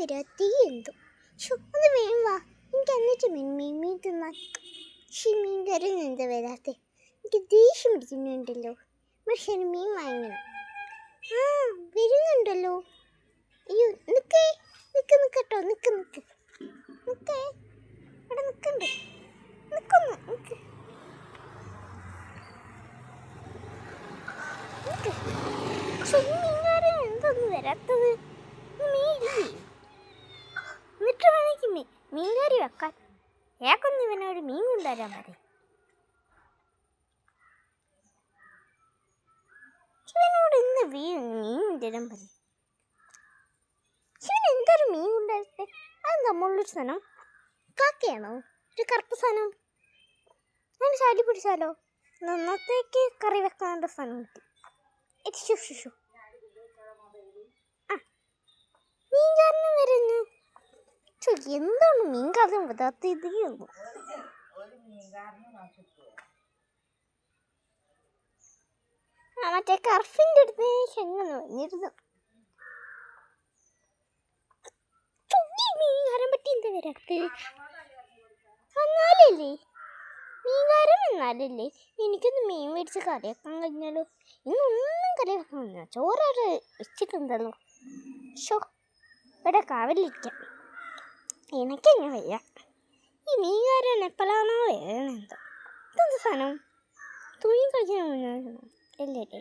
വരാത്തേ എന്തോ. ഒന്ന് വേഗം വാ, എനിക്ക് എന്നിട്ട് മീൻ തിന്നാൻ. പക്ഷേ മീൻകാരൻ എന്താ വരാത്തെ? എനിക്ക് ദേഷ്യം പിടിക്കുന്നുണ്ടല്ലോ. പക്ഷേ മീൻ വാങ്ങണം. ആ വരുന്നുണ്ടല്ലോ. അയ്യോ നിൽക്കേ, നിൽക്കട്ടോ, നിൽക്കേ, ഇവിടെ നിൽക്കണ്ടേ, നിൽക്കുന്നു, നിൽക്ക്. പക്ഷെ ഈ മീൻകാരൻ എന്തൊന്നും വരാത്തത്? മീനില്ലേ? എന്നിട്ട് വേണമെങ്കിൽ മീൻകറി വെക്കാൻ. ഏക്കൊന്ന് ഇവനോട് മീൻ കൊണ്ടുവരാൻ പറയും. ഇവനോട് ഇന്ന് മീൻ കൊണ്ടുവരാൻ പറയും. ഇവൻ എന്തൊരു മീൻ കൊണ്ടുവരട്ടെ? അത് നമ്മളുള്ളൊരു സാധനം കാക്കയാണോ? ഒരു കറുപ്പ് സാധനം. ഞാൻ ചാടി പിടിച്ചാലോ? നന്നത്തേക്ക് കറി വെക്കാനുള്ള സാധനം കിട്ടി. മീൻകാരന് വരുന്നു. എന്താണ് മീൻകാരൻ വരാത്ത ഇതേയുള്ളൂ. മറ്റേ കർഫിൻ്റെ അടുത്ത് എങ്ങനെ വന്നിരുന്നു. മീൻകാരൻ പറ്റി എന്താ വരാത്ത? വന്നാലല്ലേ മീൻകാരൻ വന്നാലല്ലേ എനിക്കൊന്ന് മീൻ മേടിച്ച് കറി വെക്കാൻ കഴിഞ്ഞാലോ. ഇന്നൊന്നും കറി വെക്കാൻ കഴിഞ്ഞാൽ ചോറ് വെച്ചിട്ടുണ്ടല്ലോ. ഇവിടെ കാവലിരിക്കാം. എനിക്കെങ്ങനെ വയ്യ. ഈ മീൻകാരൻ എപ്പോഴാണോ വരണെന്തോ. ഇതെന്ത് സാധനം? തുണി കളിക്കാൻ അല്ലേ?